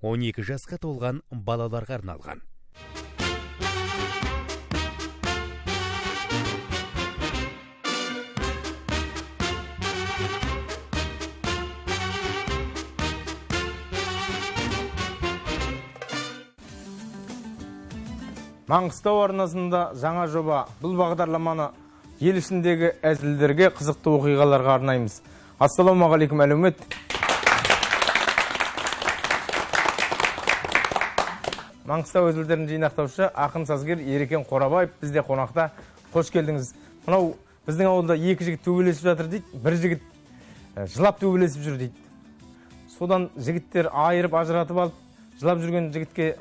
12 жасқа толған балаларға арналған. Маңғыстау арнасында жаңа жоба. Бұл бағдарламаны ел ішіндегі әзілдерге, қызықты оқиғаларға арнаймыз. Ассалаумағалейкум әлеумет. Маңғыстау әзілдерін жинақтаушы ақын сазгер Ерекен Қорабаев бізде қонақта. Қош келдіңіз. Мынау біздің ауылда екі жігіт төбелесіп жатыр дейді. Бір жігіт жылап төбелесіп жүр дейді. Содан жігіттер айырып ажыратып алып, жылап жүрген жігітке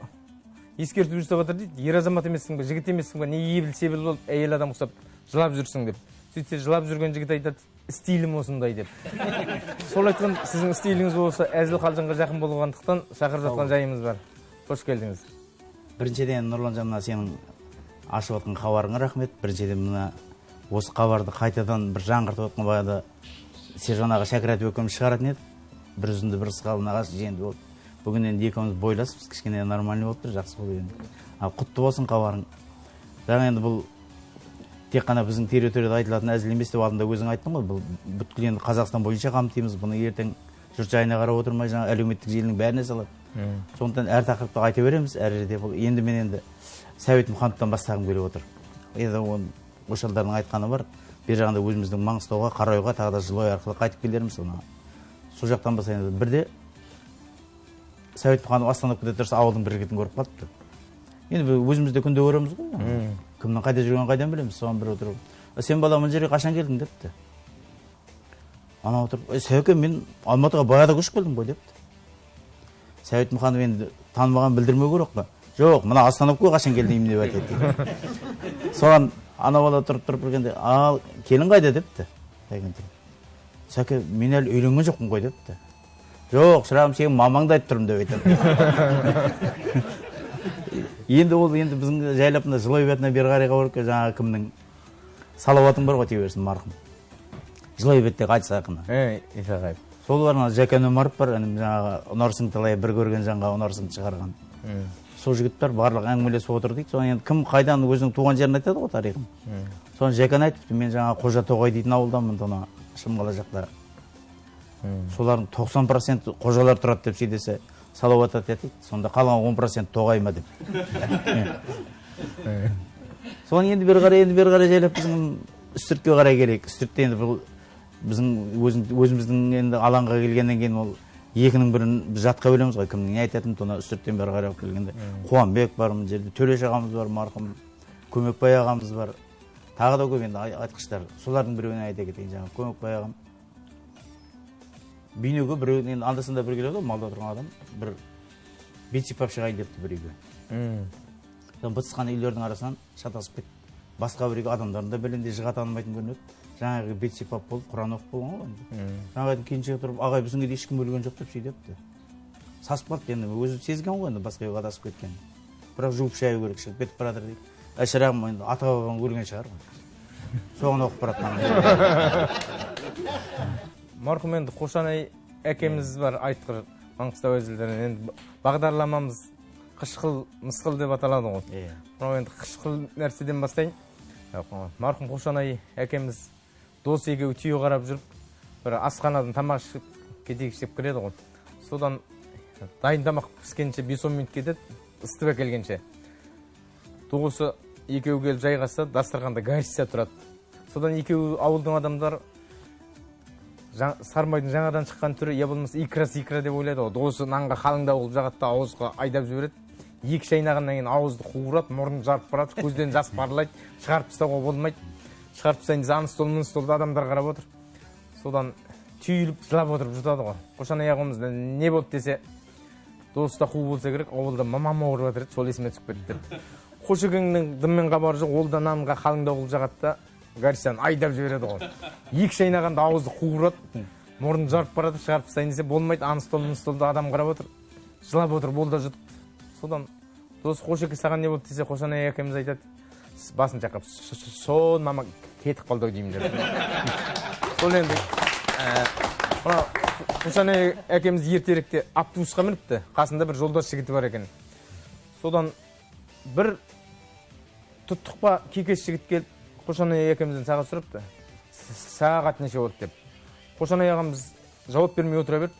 ескертіп жүрсіп жатыр дейді. Ер азамат емессің бе, жігіт емессің бе, не ебіл-себіл болып, әйел адам ұқсап жылап жүрсің деп. Сөйтсе жылап жүрген жігіт айтады, стилім осындай деп. Сол айтқан сіздің стиліңіз болса, әзіл қалжыңға жақын болғандықтан шақырып жатқан жайымыз бар. Қош келдіңіз. Біріншіден, Нұрлан мына сенің ашып отқан хабарыңа рахмет. Біріншіден, мына осы хабарды қайтадан бір жаңғыртып отқан баяғыда Сержан Шәкірәтов екеуміз шығаратын еді. Bir үзінді бір сықалы нағашы жиенді болды. Бүгін енді екеуміз бойласып, кішкене нормальный болып тұр, жақсы болды енді. Құтты болсын хабарың. Жаңа енді бұл тек қана біздің территорияда айтылатын әзіл емес деп алдында өзің айттың ғой. Бұл бүткіл енді Қазақстан бойынша қамтимыз. Бұны ертең жұрт жайына қарап отырмай, жаңа әлеуметтік желінің бәріне салады. Сондықтан әр тақырыпты айта береміз, әр жерде. Бұл енді мен енді Сәбит Мұхановтан бастағым келіп отыр. Енді ошалдардың айтқаны бар. Бер жағында өзіміздің Маңғыстауға, Қарайға, тағы да Жылой арқылы қайтып келерміз. Сол жақтан бастайын. Бірде Сәбит Мұханов астанып кете тұрса, ауылдың бір жігітін көріп қалыпты. Енді өзімізде күнде көреміз ғой. Кімнің қайда жүргенін қайдан білеміз. Соған бір отырып. Сен бала мына жерге қашан келдің депті. Ана отырып, Сәуке, мен Алматыға баяғыда көшіп келдім ғой депті. Сәбит Мұханов енді танымаған білдірмеу керек қой. Жоқ, мына Астановқа қашан келдім деп айтады. Соған ана бала тұрып біргенде, ал келін қайда депті. Сәке, мен әлі үйленген жоқпын ғой депті. Жоқ, шырағым, сенің мамаңды айтып тұрмын деп айтады. Енді ол біздің жайлап Жылой бетіне бері қарайға барып, жаңағы кімнің салауатың бар ғой тей берсін, марқым. Жылой беттегі айтыс ақыны. Исағайып. Сол бар, Жәкен Өмаров бар, жаңағы ұнарсың талай бір көрген жанға ұнарсың шығарған. Сол жігіттер барлық әңгімелесіп отыр дейді. Соны енді кім қайдан өзінің туған жерін айтады ғой тарихын. Соны Жәкен айтыпты, мен жаңағы Қожа Тоғай дейтін ауылданмын, тона Шымқала жақта. Солардың 90% қожалар тұрады деп сөйдесе, салауат айтады. Сонда қалған 10% тоғай ма деп. Соны енді бері қарай жайлап біздің үстіртке қарай келейік. Үстіртте енді бұл біздің өзіміздің енді алаңға келгеннен кейін ол екінің бірін біз жатқа бөлеміз ғой, кімнің не айтатын, тона үстірттен бері қарай келгенде Қуанбек бар, мына жерде Төлеш ағамыз бар, марқұм Көмекбай ағамыз бар. Тағы да көп енді айтқыштар. Солардың біреуіне айта кетейін, жаңағы Көмекбай ағам бейнеге біреуінен андасында бір келеді, малда тұрған адам бір бет сипап шығайын депті бір үйге. Бытысқан үйлердің арасынан шатасып кетті. Басқа бір үйге адамдардың да бәлендей жыға танымайтын көрінеді. Жаңағы бет сипап болып, Құран оқып болған ғой. Жаңағы келіншегі тұрып, ағай біздің үйде ешкім өлген жоқ деп сөйдепті. Сасып қалды енді, өзі сезген ғой енді басқа үйге адасып кеткен. Бірақ жуып шаю керек, шығып кетіп баратыр дейді. Шырағым, енді ата бабаң өлген шығар ғой. Соған оқып барады. Марқұм енді Қошанай әкеміз бар, айтқыр Маңғыстау әзілдерінен. Енді бағдарламамыз Қышқыл, мысқыл деп аталады ғой. Мынау енді Қышқыл нәрседен бастайын. Марқұм Қошанай әкеміз дос екеуі түйе қарап жүріп, бір асханадан тамақ ішіп кетейік деп кіреді ғой. Содан дайын тамақ піскенше 5-10 минут кетеді, ыстып әкелгенше. Досы екеуі келіп жайғасса, дастарханда горчица тұрады. Содан екеуі ауылдың адамдар сармайдың жаңадан шыққан түрі, я болмаса икра деп ойлайды ғой. Досы нанға қалыңдау қылып жағатта ауызға айдап жібереді. Екі шайнағаннан кейін ауызды қуырады, мұрын жарып барады, көзден жас парлайды, шығарып тастауға болмайды. Шығарып тастайын десе, аны стол, мына столда адамдар қарап отыр. Содан түйіліп, жылап отырып жұтады ғой. Қошанай ағамыз не болды десе, доста қу болса керек, ауылда мамам ауырып жатыр еді, сол есіме түсіп кетті деп. Қошекеңнің дыммен хабары жоқ, ол да нанға қалыңдау қылып жағатта горчицаны айдап жібереді ғой. Екі шайнағанда ауызды қуырады, мұрын жарып барады, шығарып тастайын десе, болмайды, аны стол, мына столда адам қарап отыр. Жылап отыр, бол да жұтып. Содан досы Қошеке саған не болды десе, Қошанай әкеміз айтады, басын жақап, сон мама кетіп қалды деймін деп. Сол енді Қошанай әкеміз ертеректе автобусқа мініпті. Қасында бір жолдас жігіті бар екен. Содан бір тұттық па кекес жігіт келіп, Қошанай әкемізден сағат сұрапты. Сағат неше болды деп. Қошанай ағамыз жауап бермей отыра берді.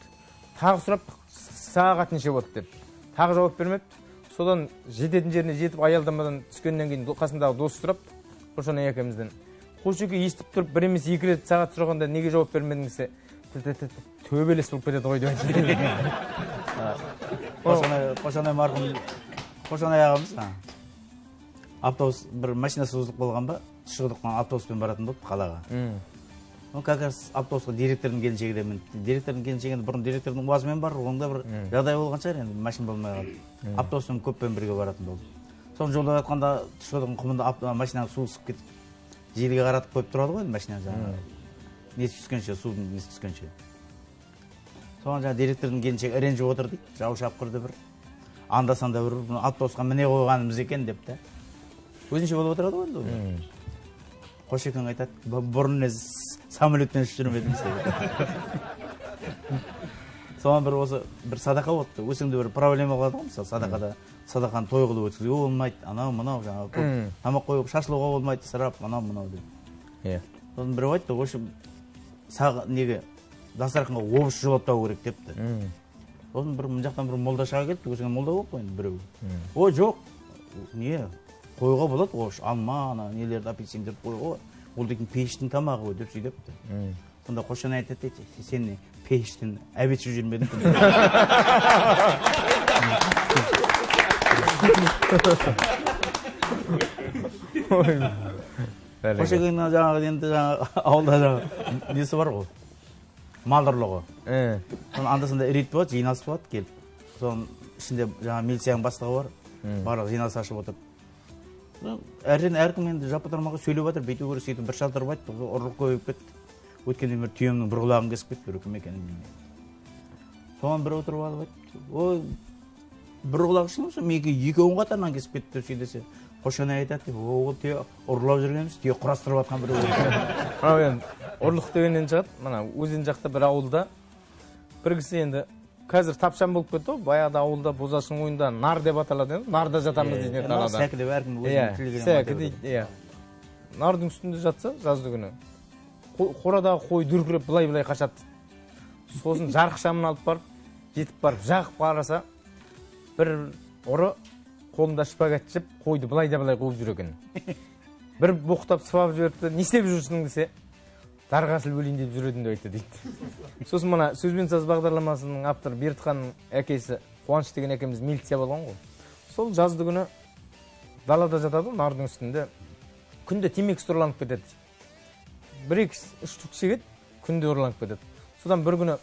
Тағы сұрап, сағат неше болды деп. Тағы жауап бермепті. Содан жететін жеріне жетіп аялдамадан түскеннен кейін қасындағы досы сұрап, Қошанай әкемізден. Қошеке естіп тұрып, бір емес екі рет сағат сұрағанда неге жауап бермедіңізсе, төбелес болып кетеді ғой деп айтты. Қошанай марқұм, Қошанай ағамыз автобус бір машинасы бұзылып болған ба, Тұшқыдықтан автобуспен баратын болды қалаға. Как раз автобусқа директордың келіншегі де мінді. Директордың келіншегі бұрын директордың уазымен бар, онда бір жағдай болған шығар, енді машина болмай қалды. Автобуспен көппен бірге баратын болды. Соны жолда жатқанда Тұшқыдықтың құмында машинаның суы ысып кетіп, желге қаратып қойып тұрады ғой машина жаңағы. Несі түскенше, судың несі түскенше. Соған жаңа директордың келіншегі ренжіп отыр дейді, жау шапқырды бір. Анда-санда бір автобусқа міне қойғанымыз екен деп та. Өзінше болып отырады ғой енді. Қошекең айтады, бұрын самолеттен ұшып жүрмедіңіз деп. Соған бір осы бір садақа болды. Өсіңде бір проблема болады ғой, мысалы садақада садақаны той қылып өткізуге болмайды, анау мынау жаңағы тамақ қойып шашылуға болмайды, сырап анау мынау деп. Сосын біреу айтты, осы неге дастарханға обыз жолаптау керек депті. Сосын бір мына жақтан бір молда шыға келді, өсіңген молда болып қойды біреу. Ой, жоқ. Не? Қойға болады, ош, алма, нелерді апельсиндерді қойға, ол дейтін пештің тамағы ғой деп сөйдепті. Сонда Қошанай айтады, сен пештің әбет жеп жүрмедің. Қошекеңнің жаңағы енді ауылда жаңағы несі бар ғой, мал ұрлығы. Соны анда-санда рейд болады, жиналыс болады келіп. Соның ішінде жаңағы милицияның бастығы бар, барлығы жиналыс ашып отыр. Әркім енді жапа-тармаға сөйлеп жатыр, бүйту керек, сөйтіп бір шалтырып айтты, ұрлық көбейіп кетті. Өткенде бір түйемнің бір құлағын кесіп кетті, бір кім екенін білмейді. Соған бір отырып алып айтты, ой, бір құлақ үшін болса, менікі екеуін қатарынан кесіп кетті деп сөйлесе. Қошанай айтады, ол ұрлап жүргеніміз, түйе құрастырып жатқан бір өткен. Ұрлық дегеннен шығады, мына өзен жақта бір ауылда бір кісі енді қазір тапшан болып кетті, баяғыда ауылда бозашың ойында нар деп аталады, нарда жатамыз дейді қалада. Сәкі деп әркім өзінің тілеген сәкі дейді. Нардың үстінде жатса жазды күні. Қорадағы қой дүркіреп былай-былай қашады. Сосын жарық шамын алып барып, жетіп барып, жағып қараса, бір ұры қолында шпагат жеп, қойды былай да былай қуып жүр екен. Бір боқтап сыбап жіберіпті, не істеп жүрсің десе, дарғасыл өлейін деп жүретін деп айтты дейді. Сосын мына сөзбен саз бағдарламасының авторы Бердіханның әкесі Қуаныш деген әкеміз милиция болған ғой. Сол жазды күні далада жатады, нардың үстінде. Күнде темекі ұрланып кетеді. Бір-екі штук шегеді, күнде ұрланып кетеді. Содан бір күні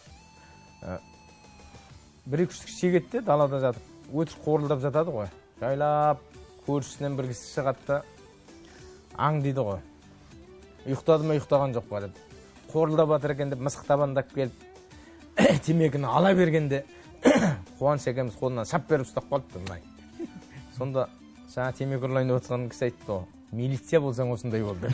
бір-екі штук шегеді де далада жатып, өтірік қорылдап жатады ғой. Жайлап көршісінен бір кісі шығады да, аң дейді ғой. Ұйықтады ма, ұйықтаған жоқ па деді. Қорылдап жатыр екен деп мысық табандап келіп, темекіні ала бергенде Қуаныш әкеміз қолынан шап беріп ұстап қалыпты былай. Сонда жаңа темекі ұрлайын деп отырған кісі айтты, милиция болсаң осындай болды.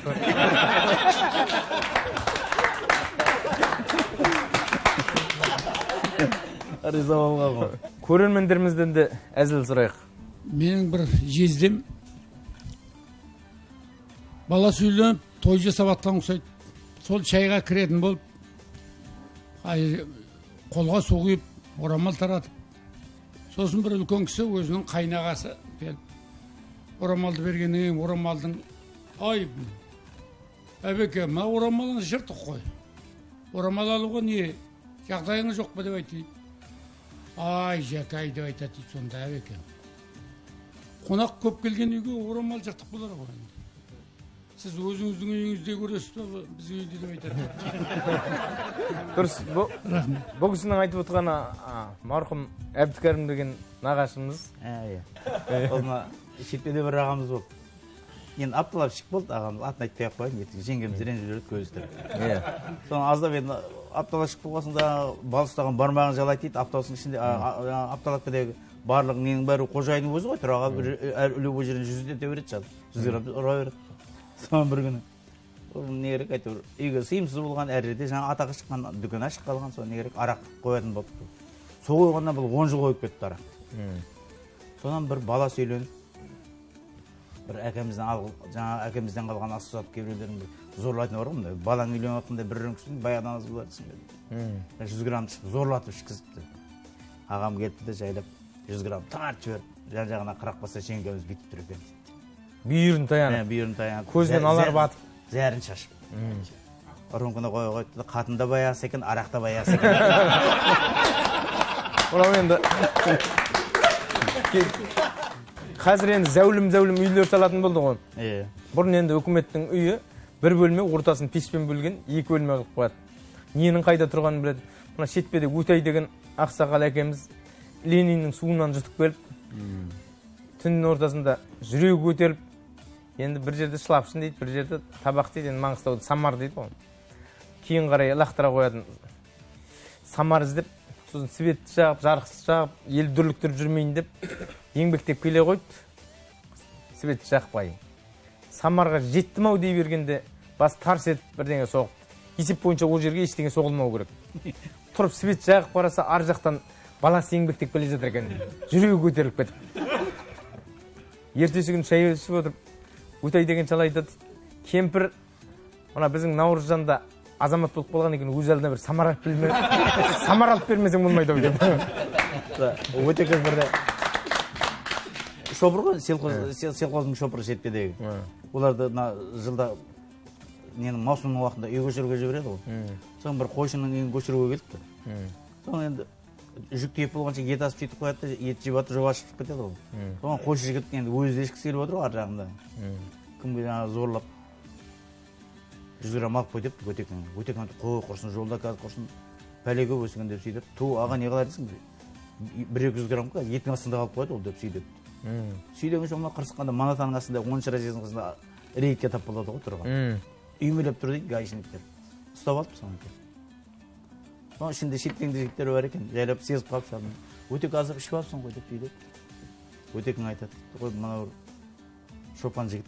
Риза болған ғой. Көрермендерімізден де әзіл сұрайық. Менің бір жездем бала сөйленіп той жасап атқан ұқсайды. Сол шайға кіретін болып, қолға су құйып, орамал таратып. Сосын бір үлкен кісі өзінің қайнағасы келіп, орамалды бергеннен кейін орамалдың, ай, әбеке, ма орамалыңыз жыртық қой. Орамал алуға не жағдайыңыз жоқ па деп айтты. Ай, жәкай деп айтады дейді сонда әбеке. Қонақ көп келген үйге орамал жыртық болар ғой. Сіз өзіңіздің үйіңізде көресіз бе, біздің үйде деп айтады. Дұрыс, бұл кісінің айтып отырғаны марқұм Әбдікәрім деген нағашымыз. Осына шетпеде бір ағамыз болды. Енді апталап шық болды, ағамыз атын айтпай ақ қойын, жеңгеміз ренжіп жүреді көзістіріп. Соны аздап енді апталап шық болғасында бал ұстаған бармағын жалайды дейді, апталасының ішінде апталап кедегі барлық ненің бәрі қожайының өзі ғой, тұраға үлі бұл жерін 100 дете береді жады, 100 грамм ұра береді. Соған бір күні не керек әйтеуір үйге сыйымсыз болған әр жерде жаңа атағы шыққан дүкен ашып қалған, сол не керек арақ қоятын болды. Сол қойғанда бұл 10 жыл қойып кетті арақ. Содан бір бала сөйленіп, бір әкемізден қалған ас сатып кейбіреулерін зорлайтын бар ғой, балаң үйленіп жатқанда бір рөңкісін баяғыдан аз болатсың деді. 100 грамм зорлатып ішкізіпті. Ағам кетті де жайлап 100 грамм тартып жіберіп, жан-жағына қырық баса жеңгеміз бүйтіп тұр екен. Бүйірін таянып. Бүйірін таянып. Көзінен алар батып. Зәрін шашып. Рөңкіні қойды, қатын да баяғысы екен, арақ та баяғысы екен. Мынау енді қазір енді зәулім үйлер салатын болды ғой. Бұрын енді үкіметтің үйі бір бөлме ортасын пешпен бөлген, екі бөлме қылып қояды. Ненің қайда тұрғанын біледі. Мына шетпеде Өтай деген ақсақал әкеміз Лениннің суынан жұтып келіп, түннің ортасында жүрегі көтеріп, енді бір жерде шылапшын дейді, бір жерде табақ дейді, енді Маңғыстауда самар дейді ғой. Кейін қарай лақтыра қоятын самар іздеп, сосын светті жағып, жарықсыз жағып, ел дүрліктіріп жүрмейін деп, еңбектеп келе қойды. Светті жағып қайын. Самарға жеттім ау дей бергенде, бас тарс етіп бірдеңе соғып. Есеп бойынша ол жерге ештеңе соғылмау керек. Тұрып свет жағып қараса, ар жақтан баласы еңбектеп келе жатыр екен. Жүрегі көтеріліп кетіп. Ертесі күн шай ішіп отырып, Өтай деген шал айтады, кемпір, мына біздің Наурызжанда азамат болып қалған екен, өз алдына бір самар алып бермесең болмайды деп. Өте кез бірде шопыр ғой, селқоздың шопыры шетпедегі. Оларды жылда маусымның уақытында үй көшіруге жібереді ғой. Соң бір қойшының үйін көшіруге келіпті. Соң енді жүк тиіп болғанша ет асып сөйтіп қояды, ет жеп жатыр, жоба шығып кетеді ғой. Соған қойшы жігіт енді өзі ешкісі келіп отыр ғой ар жағында. Кімге жаңағы зорлап 100 грамм алып қой депті Өтекең. Өтекең қой құрсын, жолда қазір құрсын, пәле көп өскен деп сөйтіп, ту аға не қалар дейсің? 1-200 грамм қой, еттің астында қалып қойды ол деп сөйтіп. Сөйдеген соң қырсыққанда манатаның астында 10 разъездің қасында рейдке тап болады ғой тұрған. Үймелеп тұр дейді гаишниктер. Ұстап алып соны. Соның ішінде шеттеңді жігіттер бар екен, жайлап сезіп қалып шалдым. Өтек азып ішіп алыпсың ғой деп дейді. Өтекің айтады, қой мына шопан жігіт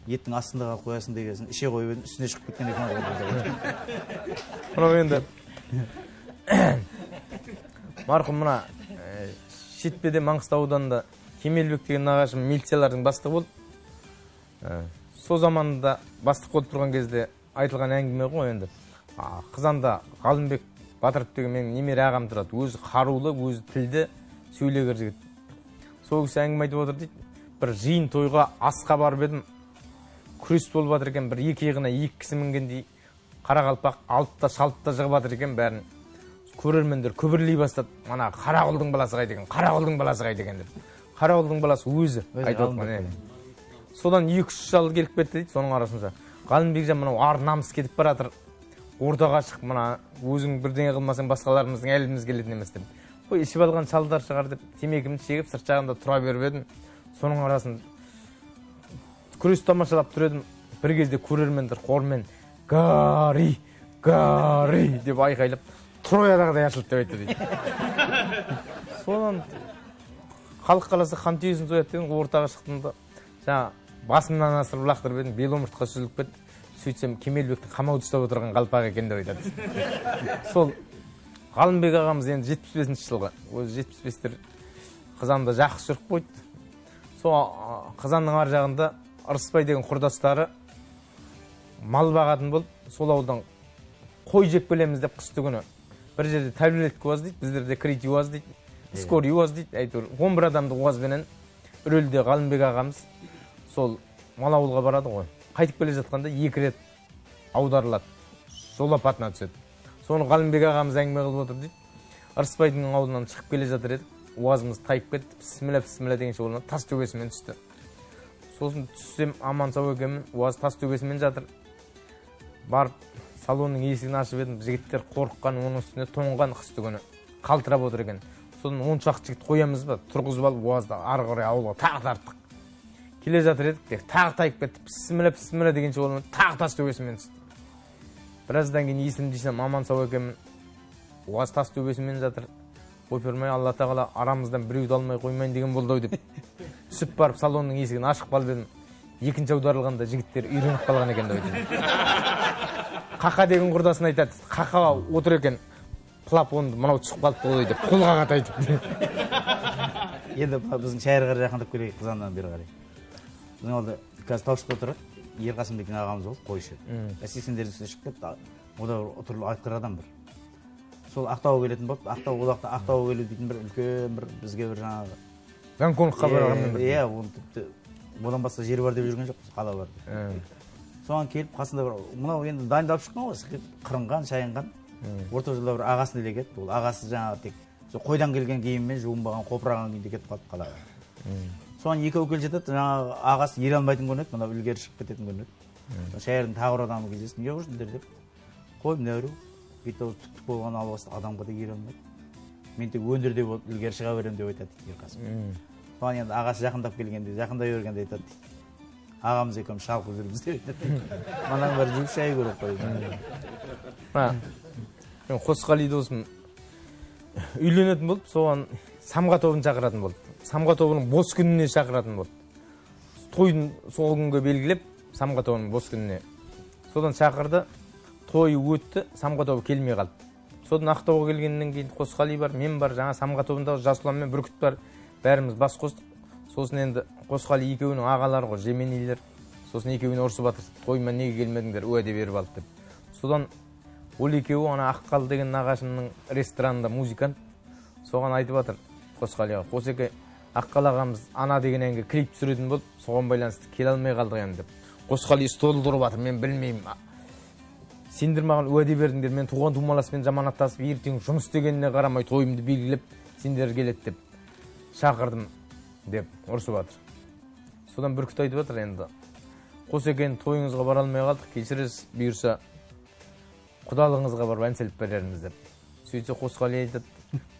еттің астында қалып қоясың дегенсің, іше қойып едім, үстіне шығып кеткен екен. Мынау енді марқұм мына шетпеде Маңғыстау ауданында Кемелбек деген нағашым милициялардың бастығы болды. Сол заманда бастық болып тұрған кезде айтылған әңгіме ғой енді. Қызанда Ғалымбек Батыров деген менің немере ағам тұрады. Өзі қарулы, өзі тілді, сөйлегір жігіт. Сол кісі әңгіме айтып отыр дейді. Бір жиын тойға асқа барып едім. Күрес болып жатыр екен, бір екі иығына екі кісі мінгендей қарақалпақ алып та шалып та жығып жатыр екен бәрін. Көрермендер күбірлей бастады. Мана Қарақұлдың баласы қайда екен, Қарақұлдың баласы қайда екен деп. Қарақұлдың баласы өзі айтып отқан. Содан 2-3 жал келіп кетті дейді, соның арасында. Ғалымбекжан мынау ар намыс кетіп бара жатыр. Ортаға шығып, мына өзің бірдеңе қылмасаң басқаларымыздың әліміз келетін емес деп. Қой ішіп алған шалдар шығар деп темекімді шегіп сырт жағында тұра беріп едім. Соның арасында күрес тамашалап тұр едім. Бір кезде көрермендер хормен "Гари, Гари" деп айқайлап, Троядағыдай ашылды деп айтты дейді. Содан халық қаласа хан түйесін сояды деген ортаға шықтым да, жаңа басымнан асырып лақтырып едім, бел омыртқа сүзіліп кетті. Сөйтсем Кемелбектің қамауда ұстап отырған қалпақ екен деп айтады. Сол Ғалымбек ағамыз енді 75-ші жылғы, өзі 75-тер Қазанда жақсы жүріп қойды. Сол Қазанның ар жағында Ырысбай деген құрдастары мал бағатын болып, сол ауылдан қой жеп келеміз деп қысты күні. Бір жерде тәулетке уаз дейді, біздерде крити уаз дейді, скорый уаз дейді, әйтеуір 11 адамды уазбенен Үрелде Ғалымбек ағамыз сол мал ауылға барады ғой. Қайтып келе жатқанда 2 рет аударылады, жол апатына түседі. Соны Ғалымбек ағамыз әңгіме қылып отыр дейді. Ырысбайдың ауылынан шығып келе жатыр едік, уазымыз тайып кетті, бісміллә дегенше олар тас төбесімен түсті. Сосын түссем аман сау екенмін, уаз тас төбесімен жатыр. Барып салонның есігін ашып едім, жігіттер қорыққан, оның үстіне тоңған қысты күні қалтырап отыр екен. Содан 10 шақты жігіт қоямыз ба, тұрғызып алып уазда ары қарай ауылға тағы тарттық. Келе жатыр едік, тағы тайып кетті, бісміллә дегенше олар тағы тас төбесімен түсті. Біраздан кейін есімді жисем аман сау екенмін, уаз тас төбесімен жатыр. Ойпырмай Алла тағала арамыздан біреуді алмай қоймайын деген болды ау деп түсіп барып салонның есігін ашып қалып едім. екінші аударылғанда жігіттер үйреніп қалған екен деп айтады. Қақа деген құрдасын айтады, қақа отыр екен, плапонды мынау түсіп қалыпты ғой деп қолға қатайтып. Енді біздің шайырға жақындап келейік Қызаннан бері қарай. Біздің олда қазір Таушықта тұрады, Ерқасым деген ағамыз болды, қойшы. 80-дердің үстіне шығып кетті, ода түрлі айтқыр адам бір. Сол Ақтауға келетін болды, Ақтауға келу дейтін бір үлкен бір бізге бір жаңағы Гонконгқа барғанмен бір. Иә, ол тіпті одан басқа жер бар деп жүрген жоқпыз, қала бар. Соған келіп, қасында бір, мынау енді дайындап шыққан ғой, қырынған, шайынған. Орта жылда бір ағасын іле кетті. Ол ағасы жаңағы тек қойдан келген киіммен жуынбаған, қопыраған күйінде кетіп қалды қалаға. Соған екеуі келе жатады, жаңағы ағасы ере алмайтын көрінеді, мына ілгері шығып кететін көрінеді. Шайырдың тағы адамы кездесіп, не жүрсіңдер деп. Қой, мына біреу, бет-аузы түк-түк болған алып басты, адамға да ере алмайды. Мен тек өндірде болып ілгері шыға беремін деп айтады Ерқасым. Соған енді ағасы жақындап келгенде, жақындай бергенде айтады. Ағамыз екеуміз шалқып жүрміз деп айтады. Мананың бәрі жүріп шай көріп қойды. Мен Қосқали досым үйленетін болып, соған самға тобын шақыратын болды. Самға тобының бос күніне шақыратын болды. Тойын сол күнге белгілеп, самға тобының бос күніне. Содан шақырды, тойы өтті, самға тобы келмей қалды. Содан Ақтауға келгеннен кейін Қосқали бар, мен бар, жаңа самға тобындағы Жасұлан мен Бүркіт бар, бәріміз бас қостық. Сосын енді Қосқали екеуінің ағалары ғой, жеменейлер. Сосын екеуіне ұрсып жатыр. Тойыма неге келмедіңдер, уәде беріп алды деп. Содан ол екеуі ана Аққал деген нағашымның ресторанында музыкант. Соған айтып жатыр Қосқалиға. Қосеке, Аққал ағамыз ана деген әнге клип түсіретін болып, соған байланысты келе алмай қалдық енді деп. Қосқали стол тұрып жатыр, мен білмеймін. Сендер маған уәде бердіңдер, мен туған тумаласпен жаманаттасып, ертең жұмыс дегеніне қарамай тойымды белгілеп, сендер келеді деп шақырдым деп ұрсып жатыр. Содан Бүркіт айтып жатыр енді. Қосекені тойыңызға бара алмай қалдық, кешіресіз, бұйырса құдалығыңызға барып ән салып берерміз деп. Сөйтсе Қосқали айтады,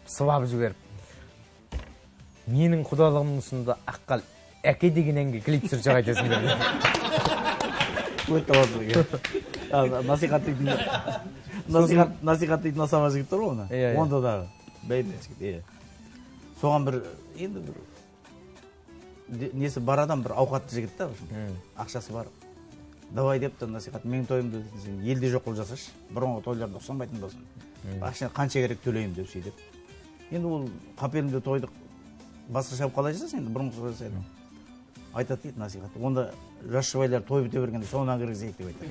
сыбап жіберіп. Менің құдалығымның тұсында Аққал әке деген әнге клип түсірсе қайтесіңдер деп. Өтті болды. Насихат дейтін асама жігіт тұр оны. Онда дағы. Бәйбі жігіт. Соған бір, енді бір, несі бар адам, бір ауқатты жігіт та, ақшасы бар. Давай депті насихат, менің тойымды елде жоқ қыл жасашы. Бұрынғы тойларда ұқсанбайтын болсын. Ақшаны қанша керек төлейім деп сөйтіп. Енді ол қапелімде тойды басқа шап қалай жасасын, енді бұрынғы жасайды. Айтады дейді насихат. Онда жас жұбайлар той біте бергенде соңынан кіргізейік деп айтады.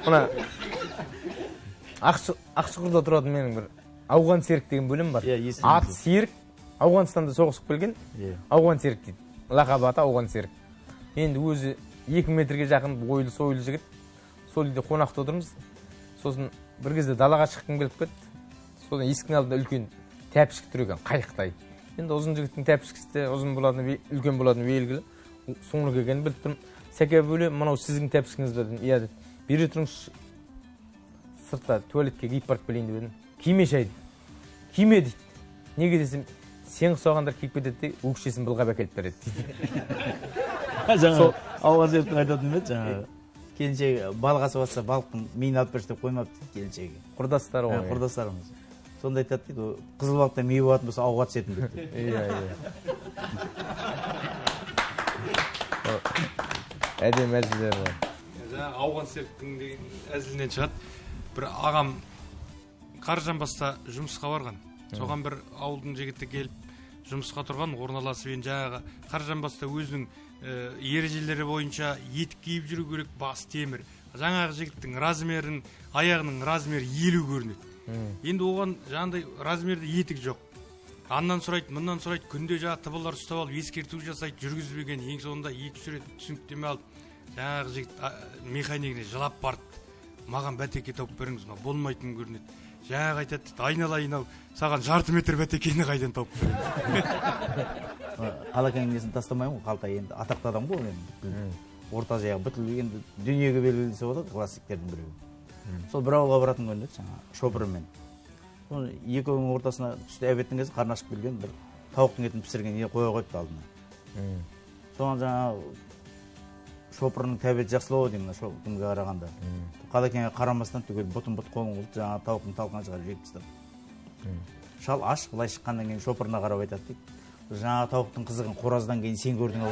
Мына Ақшықұрда тұратын менің бір Ауған Серік деген бөлім бар. Аты Серік, Ауғанстанда соғысып келген. Ауған Серік дейді. Лақабы аты Ауған Серік. Енді өзі 2 метрге жақын бойлы сойлы жігіт. Сол үйде қонақта отырмыз. Сосын бір кезде далаға шыққым келіп кетті. Содан есіктің алдында үлкен тәпішік тұр екен, қайықтай. Енді ұзын жігіттің тәпішкісі де ұзын болатыны, үлкен болатыны белгілі. Соңғы екенін біліп тұрмын. Сәке бөле, мынау сіздің тәпішкіңіз бе дедім. Иә деді. Бере тұрыңызшы. Сыртта туалетке киіп барып келейін деп едім. Киме шайды. Киме дейді. Неге десем, сен ұқсағандар киіп кетеді де, өкшесін былғап әкеліп береді дейді. Жаңа Ауған Серіктің айтатын еді жаңағы. Келіншегі балғасы батса балықтың миын алып берші деп қоймапты келіншегі. Құрдастары ғой. Құрдастарымыз. Сонда айтады дейді, қызыл балықта миы болатын болса ауға түсетін дейді. Әдем әзілдері бар. Жаңа Ауған Серіктің әзілінен шығады. Бір ағам Қаржанбаста жұмысқа барған. Соған бір ауылдың жігіті келіп жұмысқа тұрған, орналасып енді жаңағы Қаржанбаста өзінің ережелері бойынша етік киіп жүру керек, бас темір. Жаңағы жігіттің размерін, аяғының размері 50 көрінеді. Енді оған жаңағыдай размерде етік жоқ. Аннан сұрайды, мыннан сұрайды, күнде жаңағы тыбылар ұстап алып, ескерту жасайды, жүргізбеген, ең соңында 2-3 рет түсініктеме алып, жаңағы жігіт механикіне жылап барды. Маған бәтеке тауып беріңіз, болмайтын көрінеді. Жаңағы айтады, айналайын ау, саған жарты метр бәтекені қайдан тауып береміз. Қалакеңнің несін тастамаймын, қалта енді атақты адам ғой енді. Орта жағы бүтіл енді дүниеге белгілесе болады, классиктердің біреуі. Сол бір ауылға баратын көрінеді, жаңа шопырмен. Екеуінің ортасына түсті әбеттің кезі қарны ашып келген бір тауықтың етін пісірген не қоя қойыпты алдына. Соған жаңа шопырының тәбеті жақсылау деймін, күнге қарағанда. Қалакеңе қарамастан түгел бұтын-бұт қолын қылып, жаңа тауықтың талқан шығарып жеп тастады. Шал аш, былай шыққаннан кейін шопырына қарап айтады дейді. жаңа тауықтың қызығын қораздан кейін сен көрдің ау.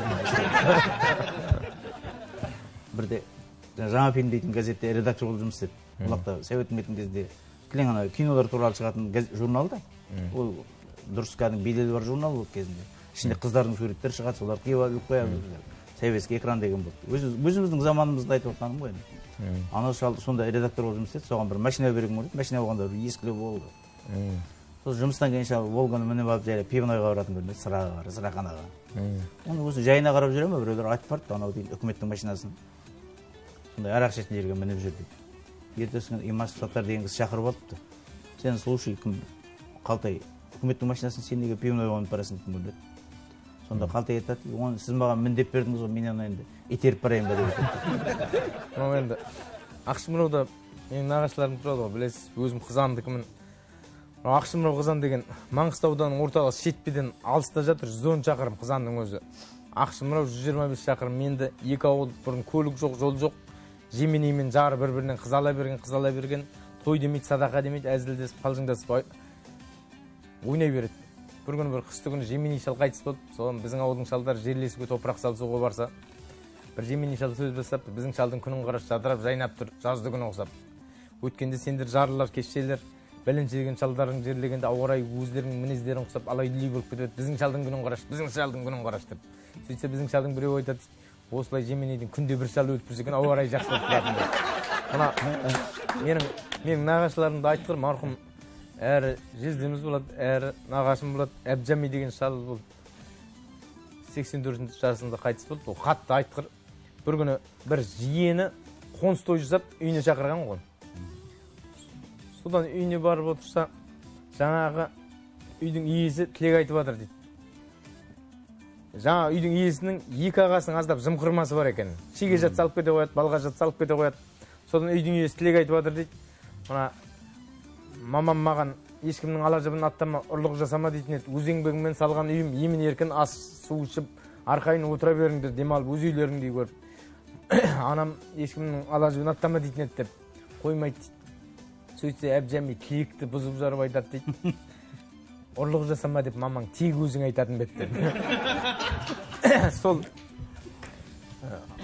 Бірде жаңа фильм дейтін газетте редактор болып жұмыс істеді. Бұлақта совет үкіметінің кезінде кілең ана кинолар туралы шығатын журнал да. Ол дұрыс кәдімгі беделі бар журнал ол кезінде. Ішінде қыздардың суреттері шығады, солар киіп алып қояды. Советский экран деген болды. Өзіміздің заманымызды айтып отқаным ғой. Ана шал сонда редактор болып жұмыс істеді. Соған бір машина берген болды. Машина болғанда бір ескілеу болды. Сол жұмыстан кейін шал Волганы мініп алып жайлап пивнойға баратын көрінеді, сырақанаға. Оны осы жайына қарап жүре ме, біреулер айтып барды, анау дейін үкіметтің машинасын. Сондай арақ ішетін жерге мініп жүрді. Ертесі күні Имаш Саттар деген кісі шақырып алыпты. Сен слушай, Қалтай, үкіметтің машинасын сен неге пивнойға мініп барасың деп көрінеді. Сонда Қалтай айтады, оны сіз маған міндет бердіңіз ғой, мен ана енді итеріп барайын ба деп. Мынау енді Ақшымырауда менің нағашыларым тұрады ғой, білесіз, өзім Қызандікімін. Ақшымырау Қызан деген Маңғыстаудан орталық шетпеден алыста жатыр, 110 шақырым Қызанның өзі. Ақшымырау 125 шақырым. Менде екі ауыл бұрын көлік жоқ, жол жоқ. Жеменеймен жары бір-бірінен қызала берген, той демейді, садақа демейді, әзілдесіп, қалжыңдасып ойнай береді. Бір күні бір қысты күні жеменей шал қайтыс болды. Соған біздің ауылдың шалдар жерлесуге топырақ салысуға барса, бір жеменей шал сөз бастап, біздің шалдың күнін қараш жадырап, жайнап тұр, жазды күні ұқсап. Өткенде сендер жарлар кешселер, бәленше деген шалдардың жерлегенде ауа-райы өздерінің мінездерін ұқсап алай-дүлей болып кетеді. Біздің шалдың күнін қараш деп. Сөйтсе біздің шалдың біреу айтады, осылай жеменейдің күнде бір шал өтіп жүрсе екен, ауа-райы жақсы болып тұратын. Менің нағашыларымды айтқыр, марқұм әрі жездеміз болады, әрі нағашым болады, Әбжами деген шал болды. 84 жасында қайтыс болды. Ол қатты айтқыр. Бір күні бір жиені қоныс той жасап, үйіне шақырған ғой. Содан үйіне барып отырса, жаңағы үйдің иесі тілек айтып жатыр дейді. Жаңа үйдің иесінің екі ағасының аздап жымқырмасы бар екен. Шеге жат салып кете қояды, балға жат салып кете қояды. Содан үйдің иесі тілек айтып жатыр дейді. Мына мамам маған ешкімнің ала жібін аттама, ұрлық жасама дейтін еді. Өз еңбегіңмен салған үйім емін еркін ас су ішіп, арқайын отыра беріңдер, демалып, өз үйлеріңдей көріп. Анам ешкімнің ала жібін аттама дейтін еді деп қоймайды дейді. Сөйтсе Әбжами тілекті бұзып жарып айтады дейді. Ұрлық жасама деп мамаң тек өзің айтатын бет деп. Сол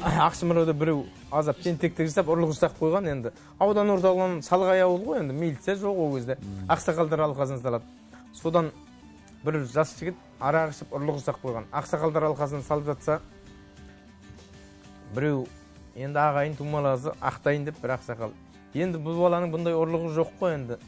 Ақшымырауда біреу азап тентектік жасап ұрлық жасап қойған. Енді аудан орталығынан шалғай ауыл ғой, енді милиция жоқ ол кезде. Ақсақалдар алқасын салады. Содан бір жас жігіт арақ ішіп ұрлық жасап қойған. Ақсақалдар алқасын салып жатса, біреу енді ағайын тумаласы ақтайын деп бір ақсақал. Енді бұл баланың бұндай ұрлығы жоқ қой, енді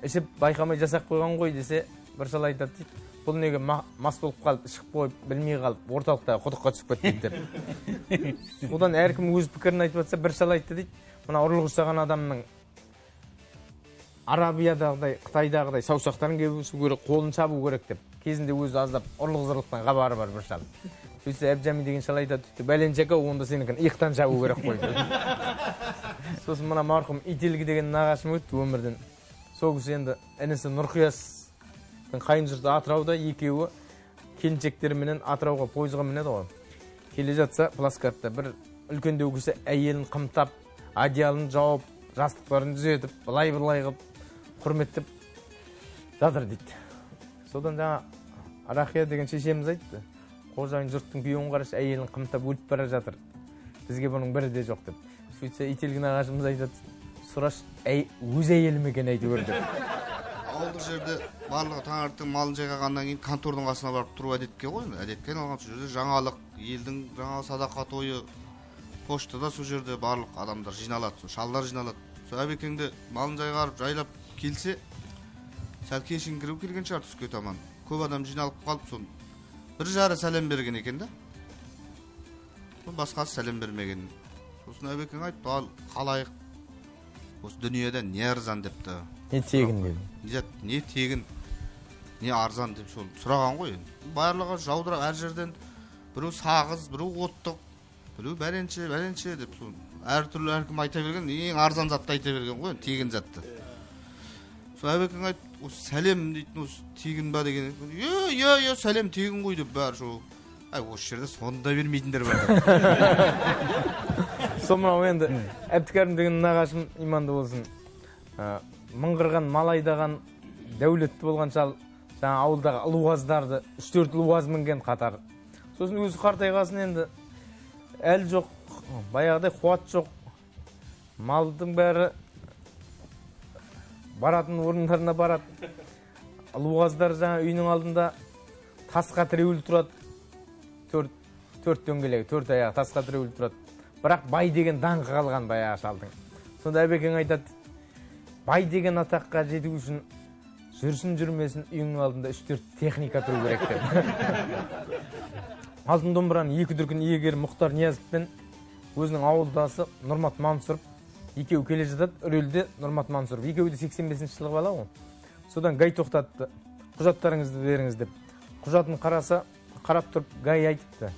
ішіп байқамай жасап қойған ғой десе, бір шал айтады дейді. Бұл неге мас болып қалып, ішіп қойып, білмей қалып, орталықтағы құдыққа түсіп кетті деп. Одан әркім өз пікірін айтып жатса, бір шал айтты дейді. Мына ұрлық жасаған адамның Арабиядағыдай, Қытайдағыдай саусақтарын кебісу керек, қолын шабу керек деп. Кезінде өзі аздап ұрлық зырлықтан хабары бар бір шал. Сөйтсе Әбжами деген шал айтады дейді. Бәленшек онда сенікін иықтан шабу керек қой. Сосын мына марқұм Ителгі деген нағашым өтті өмірден. Сол кісі енді інісі Нұрқияс қайын жұрты Атырауда, екеуі келіншектеріменен Атырауға пойызға мінеді ғой. Келе жатса плацкартта бір үлкендеу кісі әйелін қымтап, одеялын жауып, жастықтарын түзетіп, былай қылып, құрметтеп жатыр дейді. Содан жаңа Рахия деген шешеміз айтты. Қожайын жұрттың күйеуін қараш, әйелін қымтап өліп бара жатыр. Бізге бұның бірі де жоқ деп. Сөйтсе Ителгі нағашымыз айтады, сұраш өз әйелім екен айтып көр деп. Ауылдық жерде барлығы таңертең малын жайғағаннан кейін контордың қасына барып тұру әдетке ғой. Әдетке айналған сол жерде жаңалық, елдің жаңа садақа тойы, поштада сол жерде барлық адамдар жиналады, шалдар жиналады. Сол әбекеңде малын жайғарып, жайлап келсе, сәл кешін кіріп келген шығар түске таман. Көп адам жиналып қалып, сон бір жары сәлем берген екен да. Басқасы сәлем бермеген. Сосын әбекең айтты, ал қалайық, осы дүниеде не арзан депті. Не тегін деді. Не тегін, не арзан деп сол сұраған ғой. Барлығы жаудырап әр жерден біреу сағыз, біреу оттық, біреу бәленше деп сол әртүрлі әркім айта берген, ең арзан затты айта берген ғой, тегін затты. Сол әбекең айтты, осы сәлем дейтін осы тегін ба деген. Е, сәлем тегін ғой деп бәрі сол. Осы жерде сонда бермейтіндер бар. Сонау енді Әбдікәрім деген нағашым иманды болсын. Мыңғырған, мал айдаған, дәулетті болған шал. жаңа ауылдағы ұлуаздарды 3-4 ұлуаз мінген қатар. Сосын өзі қартайғасын енді әл жоқ, баяғыдай қуат жоқ. Малдың бәрі баратын орындарына барады. Ұлуаздар жаңа үйінің алдында тасқа тіреулі тұрады. 4 дөңгелегі, 4 аяғы тасқа тіреулі тұрады. Бірақ бай деген даңқы қалған баяғы шалдың. Сонда әбекең айтады, бай деген атаққа жету үшін жүрсін жүрмесін үйінің алдында 3-4 техника тұру керек деп. Алтын домбыраның 2 дүркін иегері Мұхтар Ниязов пен өзінің ауылдасы Нұрмат Мансұров екеуі келе жатады. Үрелде Нұрмат Мансұров. Екеуі де 85-ші жылғы бала ғой. Содан Гай тоқтатты. Құжаттарыңызды беріңіз деп. Құжатын қарап тұрып Гай айтыпты.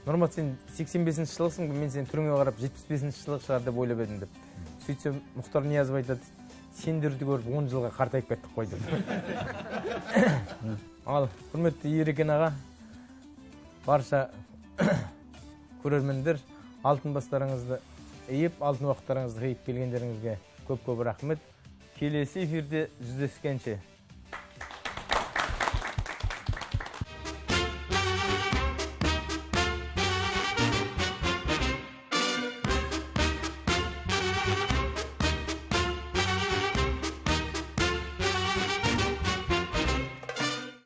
Нұрмат, сен 85-ші жылғысың, мен сен түріңе қарап 75-ші жылғы шығар деп ойлап едім деп. Сөйтсе Мұхтар Ниязов айтады, сендерді көріп 10 жылға қартайып кеттік қой деп. Ал, құрметті Ерекен аға, барша көрермендер, алтын бастарыңызды иіп, алтын уақыттарыңызды қиып келгендеріңізге көп-көп рахмет. Келесі эфирде жүздескенше